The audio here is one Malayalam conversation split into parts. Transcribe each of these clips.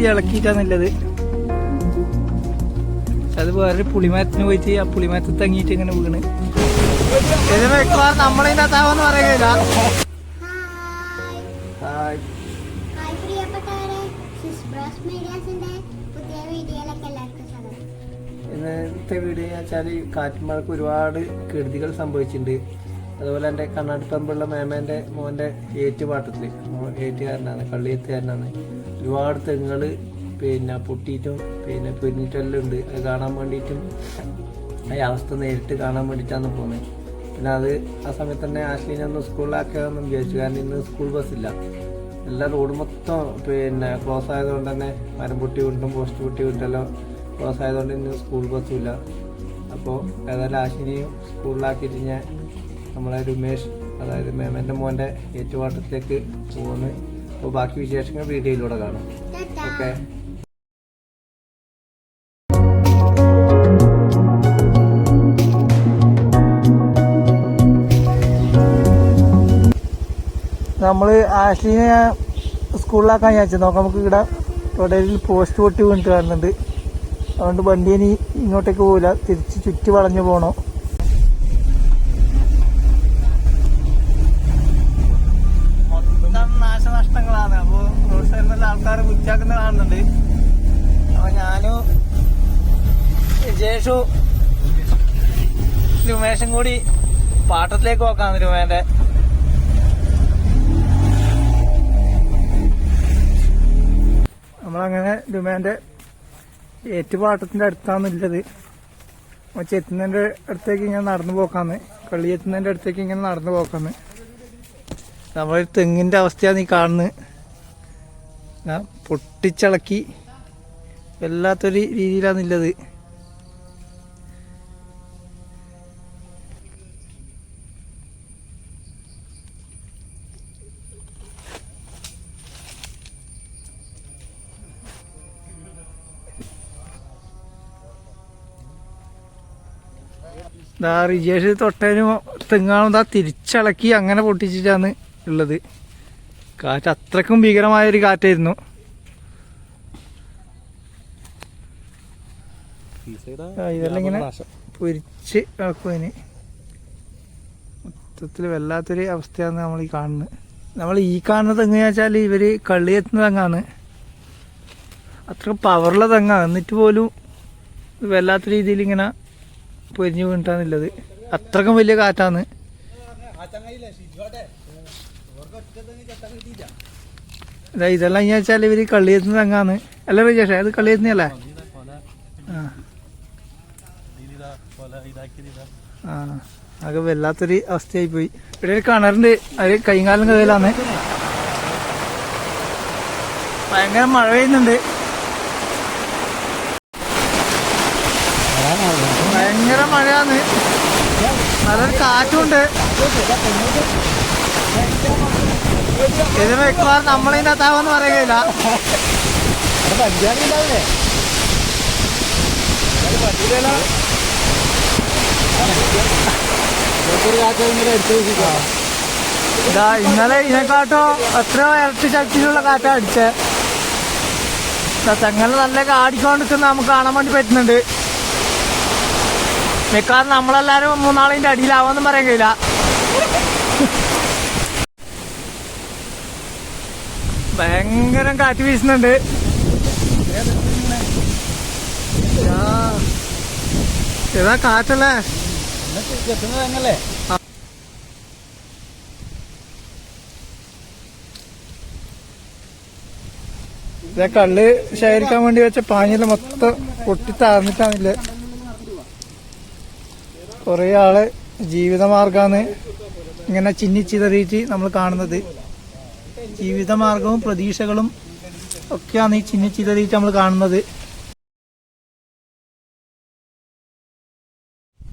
വലിയ ഇളക്കിയിട്ടാന്നുള്ളത്. അത് വേറൊരു പുളിമരത്തിന് പോയിട്ട് ആ പുളിമരത്തിൽ തങ്ങിയിട്ട് ഇങ്ങനെ വീണ് ഇത് വെക്കുവാൻ നമ്മളിതിനകത്താവെന്ന് പറയുകയില്ല. ഇന്നത്തെ വീഡിയോ വെച്ചാൽ കാറ്റുമഴക്ക് ഒരുപാട് കെടുതികൾ സംഭവിച്ചിട്ടുണ്ട്. അതുപോലെ എൻ്റെ കണ്ണാടിപ്പറമ്പുള്ള മേമേൻ്റെ മോൻ്റെ ഏറ്റുപാട്ടത്തിൽ ഏറ്റുകാരനാണ്, കള്ളിയെത്തുകാരനാണ്. ഒരുപാട് തെങ്ങുകൾ പിന്നെ പൊട്ടിയിട്ടും പിന്നെ പൊരിഞ്ഞിട്ടെല്ലാം ഉണ്ട്. അത് കാണാൻ വേണ്ടിയിട്ടും ആ അവസ്ഥ നേരിട്ട് കാണാൻ വേണ്ടിയിട്ടാണ് പോകുന്നത്. പിന്നെ അത് ആ സമയത്ത് തന്നെ ആശ്ലീനെ ഒന്ന് സ്കൂളിലാക്കാമെന്ന് വിചാരിച്ചു. കാരണം ഇന്ന് സ്കൂൾ ബസ്സില്ല. എല്ലാ റോഡ് മൊത്തം പിന്നെ ക്ലോസ് ആയതുകൊണ്ട് തന്നെ മരം പൊട്ടി വിട്ടും പോസ്റ്റ് പൊട്ടി വിട്ടെല്ലാം ക്ലോസ് ആയതുകൊണ്ട് ഇന്ന് സ്കൂൾ ബസ്സും ഇല്ല. അപ്പോൾ ഏതായാലും ആശ്ലിനെയും സ്കൂളിലാക്കിയിട്ട് ഞാൻ നമ്മളെ രമേഷ്, അതായത് മേമൻ്റെ മോൻ്റെ ഏറ്റുപാട്ടത്തിലേക്ക് പോകുന്നു. അപ്പോൾ ബാക്കി വിശേഷങ്ങൾ വീഡിയോയിലൂടെ കാണാം. ഓക്കെ. നമ്മൾ ആശ്ലിനെ സ്കൂളിലാക്കാൻ വിചാരിച്ചു. നോക്കാം, നമുക്ക് ഇവിടെ റോഡിൽ പോസ്റ്റ് പൊട്ടി വീണിട്ട് കാണുന്നുണ്ട്. അതുകൊണ്ട് വണ്ടി ഇനി ഇങ്ങോട്ടേക്ക് പോകില്ല, തിരിച്ച് ചുറ്റി വളഞ്ഞു പോകണം. മൊത്തം നാശനഷ്ടങ്ങളാണ്. അപ്പോൾ റോഡ് സൈഡിൽ നല്ല ആൾക്കാർ വൃത്തിയാക്കുന്ന കാണുന്നുണ്ട്. അപ്പോൾ ഞാനും വിജേഷു രമേഷും കൂടി പാട്ടത്തിലേക്ക് നോക്കാന്ന്. രമേന്റെ നമ്മളങ്ങനെ രമേന്റെ ഏറ്റുപാട്ടത്തിന്റെ അടുത്താണുള്ളത്. ചെത്തുന്നതിന്റെ അടുത്തേക്ക് ഇങ്ങനെ നടന്നു പോക്കാന്ന്, കള്ളി എത്തുന്നതിന്റെ അടുത്തേക്ക് ഇങ്ങനെ നടന്നു പോക്കാന്ന്. നമ്മളൊരു തെങ്ങിന്റെ അവസ്ഥയാണ് ഈ കാണുന്നത്. പൊട്ടിച്ചിളക്കി വല്ലാത്തൊരു രീതിയിലാണുള്ളത്. റിജേഷ് തൊട്ടതിന് തെങ്ങാണെന്താ തിരിച്ചിളക്കി അങ്ങനെ പൊട്ടിച്ചിട്ടാണ് ഉള്ളത്. കാറ്റ് അത്രക്കും ഭീകരമായൊരു കാറ്റായിരുന്നു. ഇതെല്ലാം ഇങ്ങനെ പൊരിച്ച് കിടക്കുമതിന്. മൊത്തത്തിൽ വല്ലാത്തൊരു അവസ്ഥയാണ് നമ്മൾ ഈ കാണുന്നത്. നമ്മൾ ഈ കാണുന്ന തെങ്ങ് വെച്ചാൽ ഇവർ കള്ളിയെത്തുന്ന തെങ്ങാണ്. അത്ര പവറുള്ള തെങ്ങാണ്. എന്നിട്ട് പോലും വല്ലാത്ത രീതിയിൽ ഇങ്ങനെ പൊരിഞ്ഞു വീണിട്ടാന്നുള്ളത്. അത്രക്കും വലിയ കാറ്റാണ്. ഇതെല്ലാം ഇങ്ങനെ വെച്ചാൽ ഇവര് കള്ളിയെത്തുന്ന തെങ്ങാണ്. അല്ല വിജേഷേ, അത് കള്ളിയെത്തുന്നല്ലേ? ആ അതൊക്കെ വല്ലാത്തൊരു അവസ്ഥയായി പോയി. ഇവിടെ ഒരു കിണറുണ്ട്, അത് കൈകാലം കഥയിലാണ്. ഭയങ്കര മഴ പെയ്യുന്നുണ്ട്. ഭയങ്കര മഴയാണ്, നല്ലൊരു കാറ്റുണ്ട്. ഇത് വെക്കുവാൻ നമ്മളിതിനകത്താവെന്ന് പറയുകയില്ല. ഇന്നലെ ഇതിനെക്കാട്ടോ എത്രയോ ഇരട്ടി ശക്തിയിലുള്ള കാറ്റാ അടിച്ചേ. തെങ്ങനെ നല്ല കാടിക്കൊണ്ടിരിക്കുന്ന നമുക്ക് കാണാൻ വേണ്ടി പറ്റുന്നുണ്ട്. മിക്കവാറും നമ്മളെല്ലാരും മൂന്നാളിന്റെ അടിയിലാവാന്നും പറയാൻ കഴിയില്ല. ഭയങ്കര കാറ്റ് വീശുന്നുണ്ട്. ഏതാ കാറ്റല്ലേ? ഇതേ കള്ള് ശേഖരിക്കാൻ വേണ്ടി വെച്ച പാഞ്ഞില് മൊത്തം പൊട്ടി താഴ്ന്നിട്ടാണില്ലേ. കുറെ ആള് ജീവിതമാർഗാണ് ഇങ്ങനെ ചിന്നിച്ചിതറിയിട്ട് നമ്മൾ കാണുന്നത്. ജീവിതമാർഗവും പ്രതീക്ഷകളും ഒക്കെയാണ് ഈ ചിന്നിച്ചിതറിയിട്ട് നമ്മൾ കാണുന്നത്.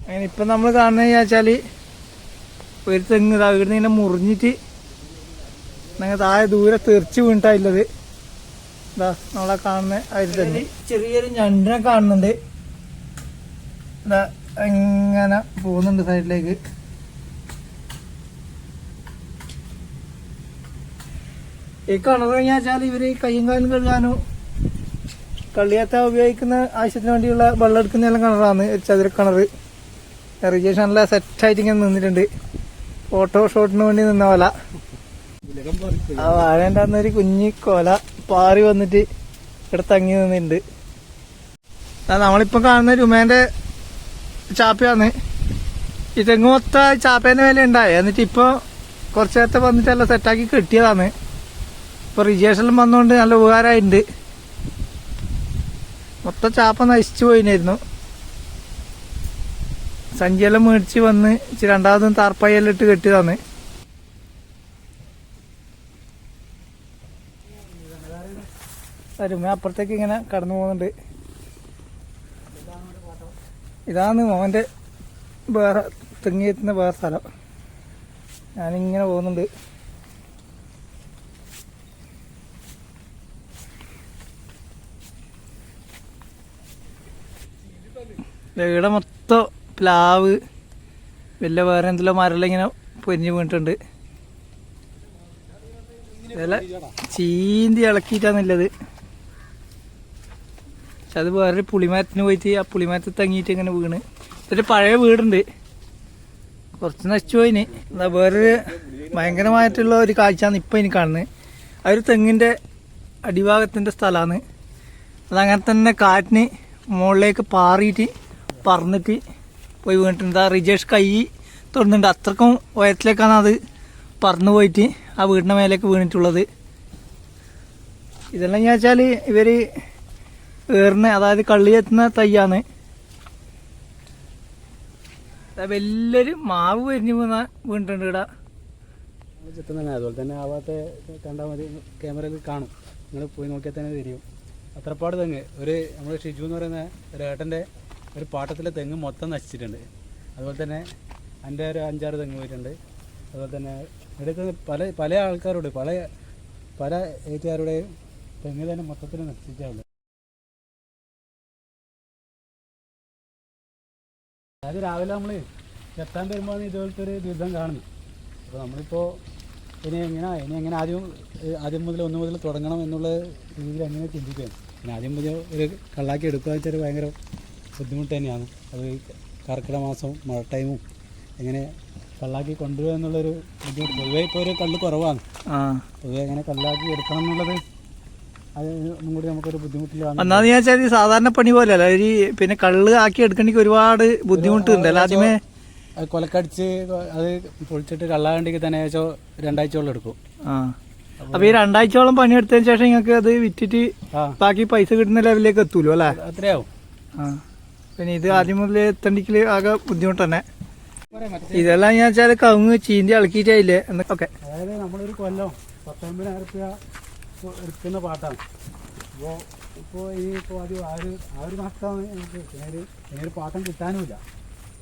അങ്ങനെ ഇപ്പൊ നമ്മൾ കാണുന്നത് വെച്ചാല് ഒരു തെങ്ങ് ഇവിടുന്ന് ഇങ്ങനെ മുറിഞ്ഞിട്ട് താഴെ ദൂരെ തെറിച്ച് വീണിട്ടായില്ലത്. ഇതാ നമ്മളെ കാണുന്ന അതിൽ തന്നെ ചെറിയൊരു ഞണ്ടിനെ കാണുന്നുണ്ട്. ഇതാ എങ്ങനെ പോകുന്നുണ്ട് സൈഡിലേക്ക്. ഈ കിണർ കഴിഞ്ഞാൽ ഇവര് കയ്യും കാലും കഴുകാനോ കള്ളിയാത്ത ഉപയോഗിക്കുന്ന ആവശ്യത്തിന് വേണ്ടിയുള്ള വെള്ളം എടുക്കുന്ന കിണറാണ്, ചതുര കിണർ. റിജേഷ് നല്ല സെറ്റായിട്ട് ഇങ്ങനെ നിന്നിട്ടുണ്ട്, ഫോട്ടോ ഷോട്ടിന് വേണ്ടി നിന്ന പോലെ. ആ വാഴേൻ്റെ അന്നൊരു കുഞ്ഞി കോല പാറി വന്നിട്ട് ഇവിടെ തങ്ങി നിന്നിട്ടുണ്ട്. നമ്മളിപ്പം കാണുന്ന രുമേന്റെ ചാപ്പയാണ്. ഈ തെങ്ങ് മൊത്തം ചാപ്പേന്റെ വില ഉണ്ടായി. എന്നിട്ട് ഇപ്പൊ കുറച്ച് നേരത്തെ വന്നിട്ട് എല്ലാം സെറ്റാക്കി കിട്ടിയതാണ്. ഇപ്പൊ റിജേഷെല്ലാം വന്നുകൊണ്ട് നല്ല ഉപകാരമായിട്ടുണ്ട്. മൊത്തം ചാപ്പ നശിച്ചു പോയിനായിരുന്നു. സഞ്ചിയെല്ലാം മേടിച്ച് വന്ന് രണ്ടാമതും താർപ്പായെല്ലാം ഇട്ട് കെട്ടിയതാണ്. രുമ അപ്പുറത്തേക്ക് ഇങ്ങനെ കടന്നു പോകുന്നുണ്ട്. ഇതാണ് മോന്റെ വേറെ തെങ്ങിയെത്തുന്ന വേറെ സ്ഥലം. ഞാനിങ്ങനെ പോകുന്നുണ്ട്. ഇവിടെ മൊത്തം പ്ലാവ്, വലിയ വേറെ എന്തെല്ലാം മരമെല്ലാം ഇങ്ങനെ പൊരിഞ്ഞ് വീണിട്ടുണ്ട്. ഇതെല്ലാം ചീന്തി ഇളക്കിയിട്ടാന്നുള്ളത്. പക്ഷെ അത് വേറൊരു പുളിമരത്തിന് പോയിട്ട് ആ പുളിമരത്തിൽ തങ്ങിയിട്ട് ഇങ്ങനെ വീണ്. ഇതൊരു പഴയ വീടുണ്ട്, കുറച്ച് നശിച്ചു പോയിന്. എന്താ വേറൊരു ഭയങ്കരമായിട്ടുള്ള ഒരു കാഴ്ചയാണ് ഇപ്പം എനിക്ക് കാണുന്നത്. ആ ഒരു തെങ്ങിൻ്റെ അടിഭാഗത്തിൻ്റെ സ്ഥലമാണ്. അതങ്ങനെ തന്നെ കാറ്റിന് മുകളിലേക്ക് പാറിയിട്ട് പറന്നിട്ട് പോയി വീണിട്ടുണ്ട്. ആ റിജേഷ് കൈ തൊടുന്നുണ്ട്, അത്രക്കും ഉയരത്തിലേക്കാണ് അത് പറന്നു പോയിട്ട് ആ വീടിൻ്റെ മേലേക്ക് വീണിട്ടുള്ളത്. ഇതെല്ലാം ഞാൻ വെച്ചാൽ ഇവർ ഏറിന്, അതായത് കള്ളിയെത്തുന്ന തയ്യാണ്. വലിയൊരു മാവ് വരിഞ്ഞ് വീണിട്ടുണ്ട് ഇവിടെ. ചിത്രം തന്നെ അതുപോലെ തന്നെ ആവാത്ത കണ്ടാൽ മതി, ക്യാമറയിൽ കാണും, നിങ്ങൾ പോയി നോക്കിയാൽ തന്നെ തിരിയും. അത്രപ്പാട് തെങ്ങ് ഒരു നമ്മൾ ഷിജു എന്ന് പറയുന്ന ഒരു ഏട്ടൻ്റെ ഒരു പാട്ടത്തിലെ തെങ്ങ് മൊത്തം നശിച്ചിട്ടുണ്ട്. അതുപോലെ തന്നെ എൻ്റെ ഒരു 5-6 തെങ്ങ് പോയിട്ടുണ്ട്. അതുപോലെ തന്നെ ഇവിടുത്തെ പല ആൾക്കാരോട് പല ഏറ്റുകാരുടെയും തെങ്ങ് തന്നെ മൊത്തത്തിൽ നശിച്ചിട്ടുണ്ട്. അതായത് രാവിലെ നമ്മൾ എത്താൻ വരുമ്പോൾ ഇതുപോലത്തെ ഒരു ദുരിതം കാണുന്നു. അപ്പോൾ നമ്മളിപ്പോൾ ഇനി എങ്ങനെ ആദ്യം മുതൽ 1 മുതൽ തുടങ്ങണം എന്നുള്ള രീതിയിൽ എങ്ങനെ ചിന്തിക്കുകയാണ്. പിന്നെ ആദ്യം മുതൽ ഒരു കള്ളാക്കി എടുക്കുക വെച്ചാൽ ഭയങ്കര ബുദ്ധിമുട്ട് തന്നെയാണ്. അത് കർക്കിടക മാസം മഴ ടൈമും എങ്ങനെ കള്ളാക്കി കൊണ്ടുവരിക എന്നുള്ളൊരു ബുദ്ധിമുട്ട്. പൊതുവേ ഇപ്പോൾ ഒരു കള്ള് കുറവാണ്. പൊതുവെ എങ്ങനെ കള്ളാക്കി എടുക്കണം എന്നുള്ളത് അത് ഒന്നും കൂടി നമുക്കൊരു ബുദ്ധിമുട്ടിലാണ്. ഒന്നാമത് ഞാൻ വെച്ചാൽ സാധാരണ പണി പോലെ അല്ല, ഒരു പിന്നെ കള്ള് ആക്കി എടുക്കണമെങ്കിൽ ഒരുപാട് ബുദ്ധിമുട്ടുണ്ടല്ലോ. ആദ്യമേ കൊലക്കടിച്ച് അത് പൊളിച്ചിട്ട് കള്ളാകണ്ടെങ്കിൽ തന്നെ 2 ആഴ്ചയോളം എടുക്കും. അപ്പൊ ഈ 2 ആഴ്ചയോളം പണിയെടുത്തതിന് ശേഷം നിങ്ങൾക്ക് അത് വിറ്റിട്ട് ബാക്കി പൈസ കിട്ടുന്ന ലെവലിലേക്ക് എത്തൂലോ അല്ലേ? അത്രയാവും. പിന്നെ ഇത് ആദ്യം മുതൽ എത്തണ്ടെങ്കിൽ ആകെ ബുദ്ധിമുട്ട് തന്നെ. ഇതെല്ലാം ഞാൻ വെച്ചാൽ കവുങ്ങ് ചീന്തി ഇളക്കിയിട്ടായില്ലേ എന്നൊക്കെ. അതായത് നമ്മളൊരു കൊല്ലം 19,000 രൂപ എടുക്കുന്ന പാട്ടാണ്. ഇപ്പോൾ ആ ഒരു നഷ്ടമാണ് നമുക്ക്. പിന്നെ ഒരു പാട്ടം കിട്ടാനുമില്ല.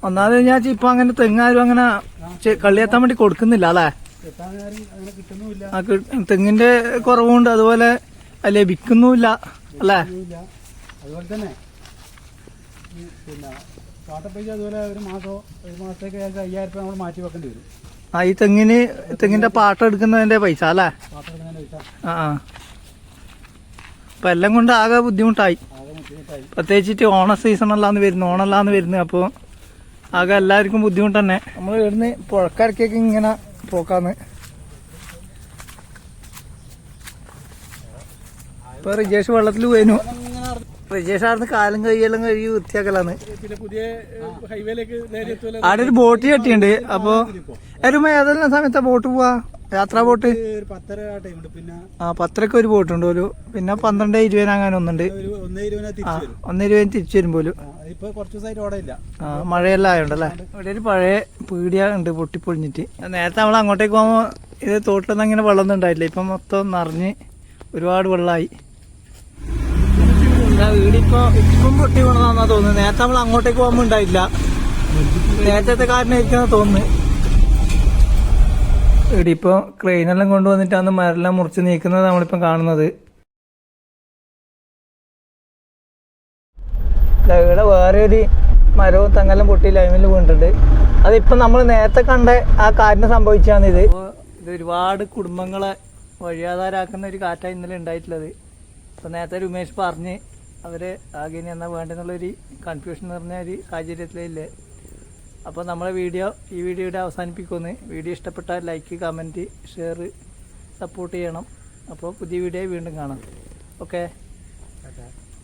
ഒന്നാമത് ഞാൻ ഇപ്പൊ അങ്ങനെ തെങ്ങാരും അങ്ങനെ കള്ളിയെത്താൻ വേണ്ടി കൊടുക്കുന്നില്ല അല്ലേ? അങ്ങനെ കിട്ടുന്നുമില്ല. തെങ്ങിന്റെ കുറവുണ്ട്, അതുപോലെ ലഭിക്കുന്നുമില്ല അല്ലേ? അതുപോലെ തന്നെ പിന്നെ പാട്ടപ്പൈസ അതുപോലെ ഒരു മാസത്തേക്ക് 5,000 രൂപ നമ്മൾ മാറ്റി വെക്കേണ്ടി വരും. ഈ തെങ്ങിന്റെ പാട്ടം എടുക്കുന്നതിന്റെ പൈസ അല്ലേ? അപ്പൊ എല്ലാം കൊണ്ട് ആകെ ബുദ്ധിമുട്ടായി. പ്രത്യേകിച്ചിട്ട് ഓണല്ലാന്ന് വരുന്നത്. അപ്പൊ ആകെ എല്ലാവർക്കും ബുദ്ധിമുട്ട് തന്നെ. നമ്മൾ ഇവിടുന്ന് പുഴക്കരക്കേക്ക് ഇങ്ങനെ പോക്കാന്ന്. ഇപ്പൊ റിജേഷ് വെള്ളത്തിൽ പോയിനു. റിജേഷ് ആടുന്ന് കാലും കൈയെല്ലാം കഴുകി വൃത്തിയാക്കലാന്ന്. അവിടെ ഒരു ബോട്ട് കെട്ടിയുണ്ട്. അപ്പൊ ഏതെല്ലാം സമയത്താ ബോട്ട് പോവാ? യാത്രാ ബോട്ട് 10:30 ഒരു ബോട്ടുണ്ട് പോലും. പിന്നെ 12:20 അങ്ങനെ ഒന്നുണ്ട്. 1:20 തിരിച്ചു വരുമ്പോലും. മഴയെല്ലാം ആയോണ്ടല്ലേ. ഇവിടെ ഒരു പഴയ പീടിയ ഉണ്ട് പൊട്ടിപ്പൊളിഞ്ഞിട്ട്. നേരത്തെ നമ്മൾ അങ്ങോട്ടേക്ക് പോകുമ്പോ ഇത് തോട്ടിലൊന്നും അങ്ങനെ വെള്ളമൊന്നും ഉണ്ടായിട്ടില്ല. ഇപ്പൊ മൊത്തം നിറഞ്ഞ് ഒരുപാട് വെള്ളമായി. ഇപ്പം പൊട്ടി വീണതാന്നാ തോന്നുന്നത്. നേരത്തെ നമ്മൾ അങ്ങോട്ടേക്ക് പോകുമ്പോ ഉണ്ടായില്ല. നേരത്തെ കാരനായിരിക്കുന്ന തോന്നുന്നു. ഇവിടെ ഇപ്പൊ ക്രെയിനെല്ലാം കൊണ്ടുവന്നിട്ടാണ് മരെല്ലാം മുറിച്ച് നീക്കുന്നത് നമ്മളിപ്പം കാണുന്നത്. ഇവിടെ വേറെ ഒരു മരവും തെങ്ങെല്ലാം പൊട്ടി ലൈനിൽ വീണിട്ടുണ്ട്. അതിപ്പം നമ്മൾ നേരത്തെ കണ്ട ആ കാറ്റിന് സംഭവിച്ചാണ് ഇത്. ഒരുപാട് കുടുംബങ്ങളെ വഴിയാധാരാക്കുന്ന ഒരു കാറ്റാണ് ഇന്നലെ ഉണ്ടായിട്ടുള്ളത്. അപ്പൊ നേരത്തെ രമേശ് പറഞ്ഞ് അവർ ആകെ ഇനി എന്നാ വേണ്ടെന്നുള്ളൊരു കൺഫ്യൂഷൻ നിറഞ്ഞ ഒരു സാഹചര്യത്തിലില്ലേ. അപ്പോൾ നമ്മളെ ഈ വീഡിയോയുടെ അവസാനിപ്പിക്കുന്നു. വീഡിയോ ഇഷ്ടപ്പെട്ടാൽ ലൈക്ക്, കമൻറ്റ്, ഷെയർ, സപ്പോർട്ട് ചെയ്യണം. അപ്പോൾ പുതിയ വീഡിയോ വീണ്ടും കാണാം. ഓക്കെ.